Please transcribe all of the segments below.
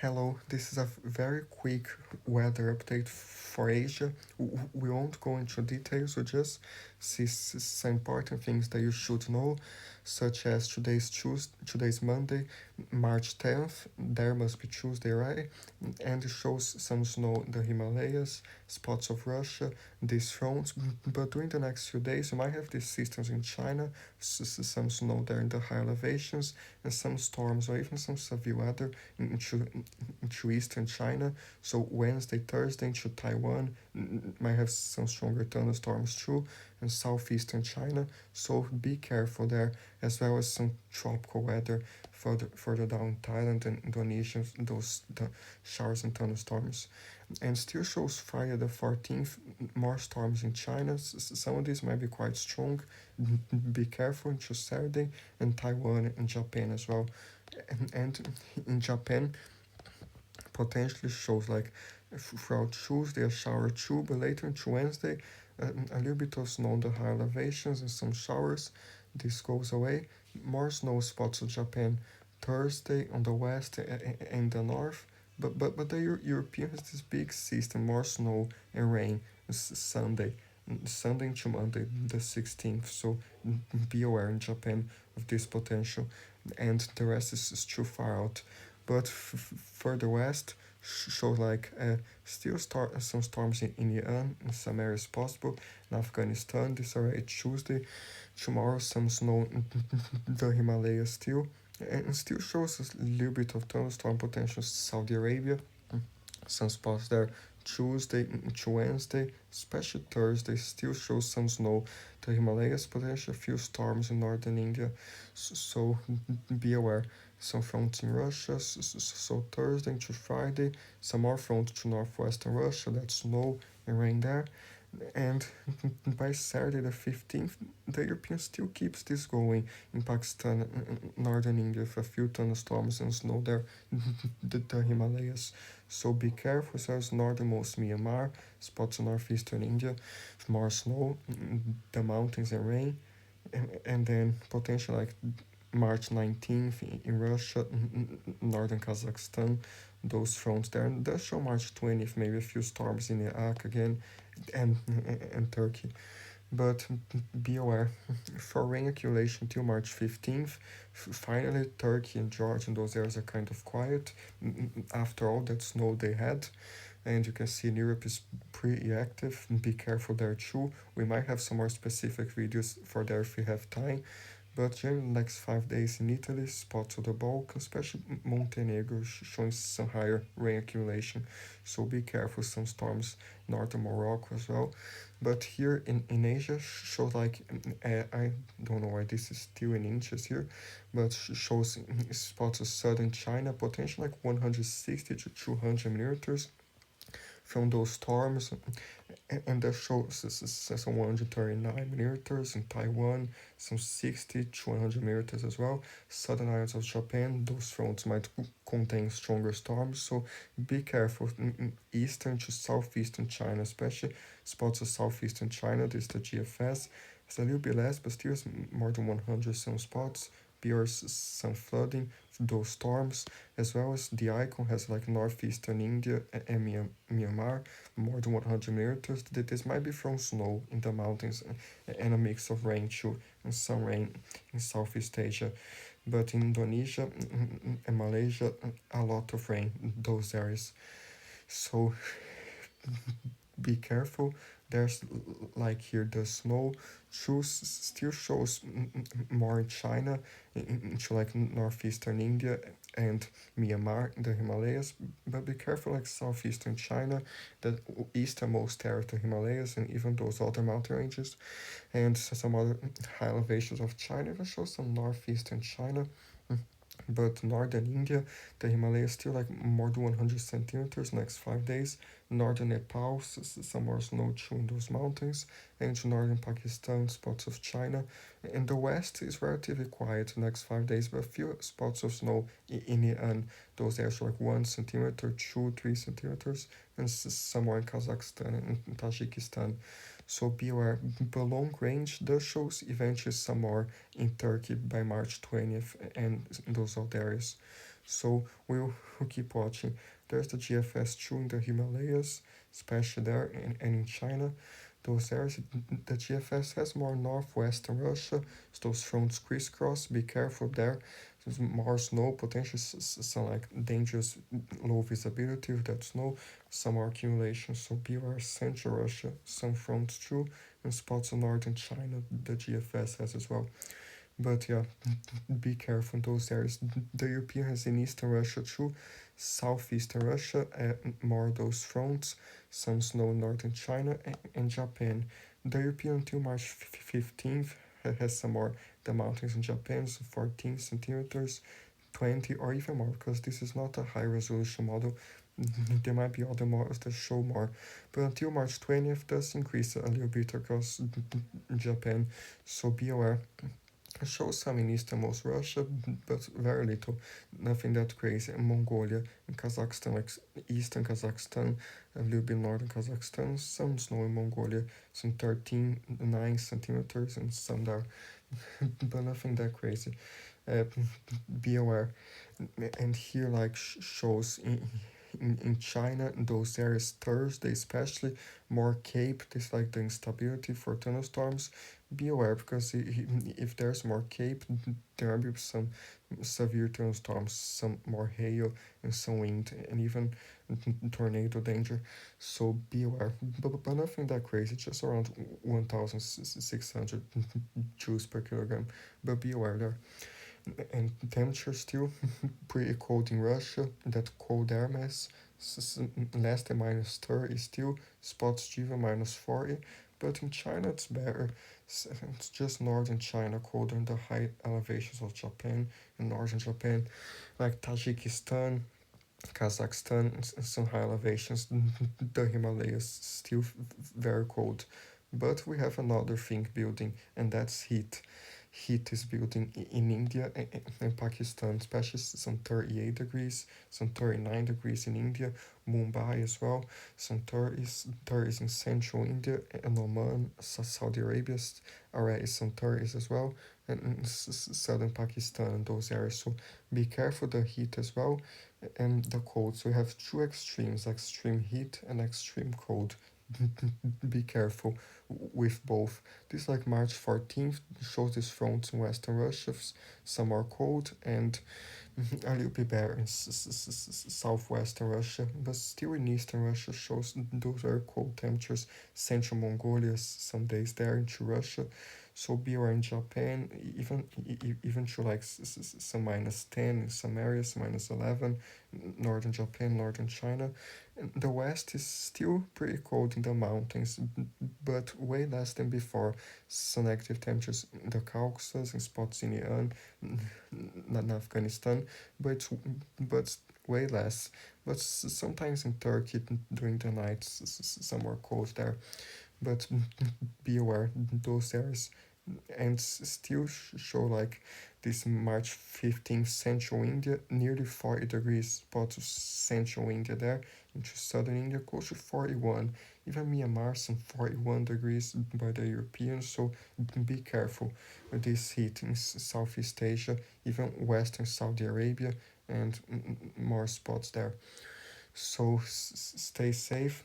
Hello, this is a very quick weather update for Asia. We won't go into details, we just see some important things that you should know, such as today's Monday, March 10th. There must be Tuesday, right? And it shows some snow in the Himalayas, spots of Russia, these fronts. But during the next few days, you might have these systems in China, some snow there in the high elevations, and some storms or even some severe weather into eastern China. So Wednesday, Thursday into Taiwan might have some stronger thunderstorms too, and southeastern China. So be careful there, as well as some tropical weather further down Thailand and Indonesia. The showers and thunderstorms, and still shows Friday the 14th more storms in China. Some of these might be quite strong. Be careful into Saturday and Taiwan and Japan as well. And in Japan, potentially shows like throughout Tuesday a shower too, but later into Wednesday a little bit of snow on the high elevations and some showers. This goes away. More snow spots of Japan Thursday on the west and the north. But the European has this big system, more snow and rain Sunday. Sunday into Monday, the 16th. So be aware in Japan of this potential, and the rest is too far out. But further west shows like still some storms in Iran in some areas possible. In Afghanistan, this already Tuesday. Tomorrow, some snow in the Himalayas still, and still shows a little bit of thunderstorm potential Saudi Arabia. Some spots there Tuesday to Wednesday, especially Thursday, still shows some snow. The Himalayas potential few storms in northern India, so be aware. Some fronts in Russia, so Thursday to Friday, some more fronts to northwestern Russia, that's snow and rain there. And by Saturday the 15th, the European still keeps this going in Pakistan and northern India with a few thunderstorms and snow there, the Himalayas. So be careful, so as northernmost Myanmar, spots in northeastern India, more snow, the mountains and rain, and then potential like March 19th in Russia, northern Kazakhstan, those fronts there. And does show March 20th, maybe a few storms in Iraq again, and and Turkey. But be aware, for rain accumulation till March 15th, finally Turkey and Georgia and those areas are kind of quiet after all that snow they had. And you can see in Europe is pretty active. Be careful there too. We might have some more specific videos for there if we have time. But during the next 5 days in Italy, spots of the Balkans, especially Montenegro, showing some higher rain accumulation. So be careful, some storms northern Morocco as well. But here in Asia, shows like, I don't know why this is still in inches here, but shows spots of southern China, potential like 160 to 200 millimeters from those storms, and that shows some 139 millimeters in Taiwan, some 60 to 100 millimeters as well. Southern islands of Japan, those fronts might contain stronger storms, so be careful. Eastern to southeastern China, especially spots of southeastern China, this is the GFS. It's a little bit less, but still more than 100 some spots. Bears some flooding, those storms, as well as the icon has like northeastern India and Myanmar, more than 100 millimeters. This might be from snow in the mountains and a mix of rain too, and some rain in Southeast Asia. But in Indonesia and Malaysia, a lot of rain in those areas. So be careful. There's like here the snow still shows more in China, into like northeastern India and Myanmar in the Himalayas, but be careful like southeastern China, the easternmost area of the Himalayas, and even those other mountain ranges, and some other high elevations of China even show some northeastern China. But northern India, the Himalayas still like more than 100 centimeters next 5 days. Northern Nepal, some more snow too in those mountains. And to northern Pakistan, spots of China. And the west is relatively quiet the next 5 days, but a few spots of snow in Iran. Those areas like 1 centimeter, 2, 3 centimeters, and some more in Kazakhstan and Tajikistan. So be aware. The long range does shows eventually some more in Turkey by March 20th and in those other areas. So we'll keep watching. There's the GFS2 in the Himalayas, especially there, and in China. Those areas, the GFS has more northwestern Russia, so those fronts crisscross. Be careful there. There's more snow, potentially some like dangerous low visibility with that snow, some more accumulation. So beware central Russia, some fronts too, and spots of northern China, the GFS has as well. But yeah, be careful in those areas. The European has in eastern Russia too, southeastern Russia, more of those fronts, some snow in northern China and Japan. The European until March 15th has some more, the mountains in Japan, so 14 centimeters, 20 or even more, because this is not a high resolution model. There might be other models that show more, but until March 20th does increase a little bit across Japan, so be aware. It shows some in easternmost Russia, but very little, nothing that crazy. In Mongolia and Kazakhstan, like eastern Kazakhstan, a little bit northern Kazakhstan, some snow in Mongolia, some 13, 9 centimeters, and some there, but nothing that crazy. Uh, be aware. And here, like, shows in China, in those areas, Thursday especially, more Cape, this like the instability for thunderstorms. Be aware because if there's more Cape, there will be some severe thunderstorms, some more hail, and some wind, and even tornado danger. So be aware. But nothing that crazy, just around 1,600 joules per kilogram. But be aware there. And temperature still pretty cold in Russia, that cold air mass, less than minus 30 still, spots even minus 40, but in China it's better. It's just northern China colder than the high elevations of Japan and northern Japan, like Tajikistan, Kazakhstan, some high elevations. The Himalayas still very cold. But we have another thing building, and that's heat. Heat is building in India and Pakistan, especially some 38 degrees, some 39 degrees in India, Mumbai as well, some 30s in central India and Oman, Saudi Arabia already some 30s as well, and in southern Pakistan and those areas. So be careful the heat as well and the cold. So we have two extremes, extreme heat and extreme cold. Be careful with both. This like March 14th shows these fronts in western Russia, some are cold and a little bit better in southwestern Russia, but still in eastern Russia shows those very cold temperatures. Central Mongolia, some days there into Russia. So beware in Japan, even to like some minus 10 in some areas, minus 11, northern Japan, northern China. And the west is still pretty cold in the mountains, but way less than before. Some negative temperatures in the Caucasus, in spots in Iran, not in Afghanistan, but but way less. But sometimes in Turkey during the night, some more cold there. But be aware, those areas and still show like this March 15th central India, nearly 40 degrees, spots of central India there, into southern India, close to 41. Even Myanmar, some 41 degrees by the Europeans, so be careful with this heat in Southeast Asia, even Western Saudi Arabia, and more spots there. So stay safe.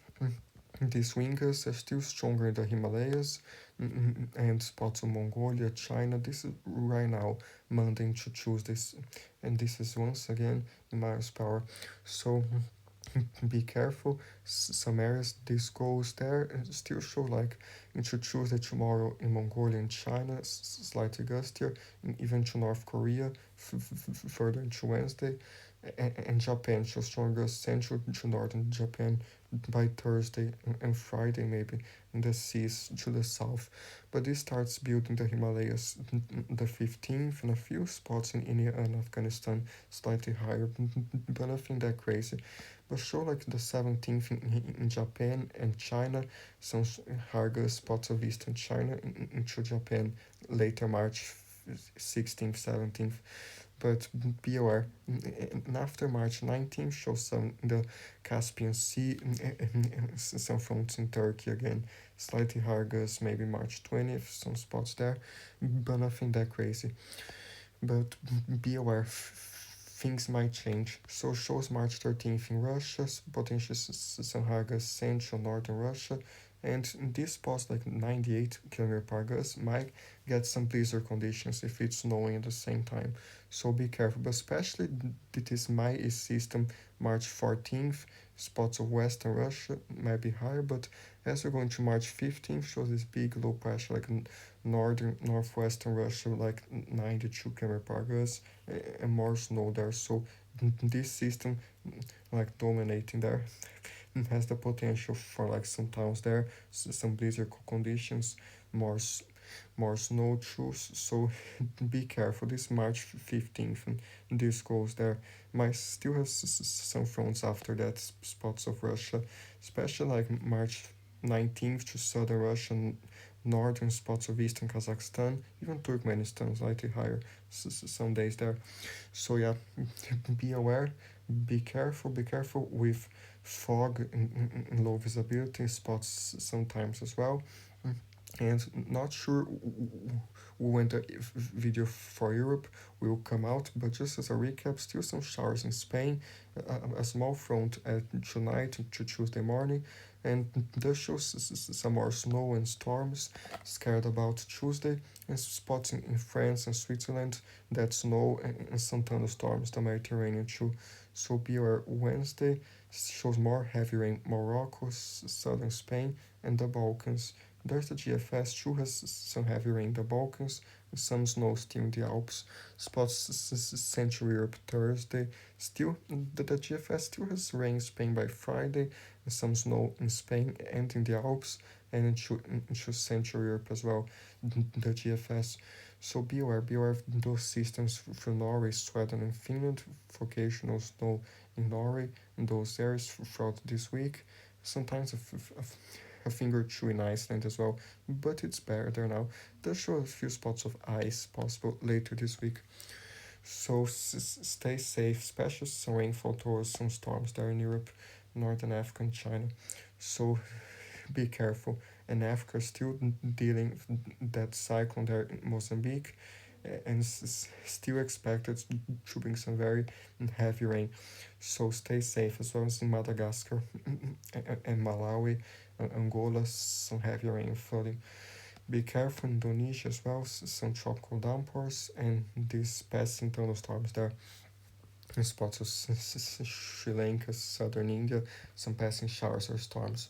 These wingers are still stronger in the Himalayas and spots of Mongolia, China. This is right now Monday to Tuesday, and this is once again in minus power. So be careful. Some areas this goes there and still show like into Tuesday tomorrow in Mongolia and China, slightly gustier, and even to North Korea, further into Wednesday, and Japan shows stronger central to northern Japan by Thursday and Friday maybe in the seas to the south. But this starts building the Himalayas the 15th and a few spots in India and Afghanistan slightly higher, but nothing that crazy. But show like the 17th in Japan and China, some higher spots of eastern China into Japan later March 16th, 17th. But be aware, and after March 19th shows some in the Caspian Sea and some fronts in Turkey again, slightly higher gusts, maybe March 20th, some spots there, but nothing that crazy. But be aware, things might change. So shows March 13th in Russia, potential Sanhaga central northern Russia, and these spots like 98 km per gus might get some blizzard conditions if it's snowing at the same time. So be careful, but especially this my system March 14th, spots of western Russia might be higher, but as we're going to March 15th, shows this big low pressure like northwestern Russia, like 92 km per gus, and more snow there. So this system, like dominating there, has the potential for like some towns there, some blizzard conditions, more more snow too. So be careful. This March 15th and this goes there. Might still have some fronts after that, spots of Russia, especially like March 19th to southern Russia, northern spots of eastern Kazakhstan, even Turkmenistan slightly higher some days there. So yeah, be aware, be careful with fog and low visibility spots sometimes as well. And not sure when the video for Europe will come out, but just as a recap, still some showers in Spain, a small front at tonight to Tuesday morning, and this shows some more snow and storms. Scared about Tuesday, and spots in France and Switzerland that snow and some thunderstorms, the Mediterranean too. So be aware. Wednesday shows more heavy rain, Morocco, southern Spain, and the Balkans. There's the GFS too, has some heavy rain in the Balkans, some snow still in the Alps. Spots Central Europe Thursday. Still, the GFS still has rain in Spain by Friday, and some snow in Spain and in the Alps, and into Central Europe as well, the GFS. So be aware of those systems for Norway, Sweden, and Finland. For occasional snow in Norway in those areas throughout this week. Sometimes a finger or two in Iceland as well, but it's better now. There show a few spots of ice possible later this week. So stay safe, especially some rainfall towards some storms there in Europe, Northern Africa and China. So be careful. And Africa is still dealing with that cyclone there in Mozambique, and still expected to bring some very heavy rain. So stay safe as well as in Madagascar and Malawi, Angola, some heavy rain and flooding. Be careful in Indonesia as well, some tropical downpours and these passing thunderstorms there. Spots of Sri Lanka, southern India, some passing showers or storms.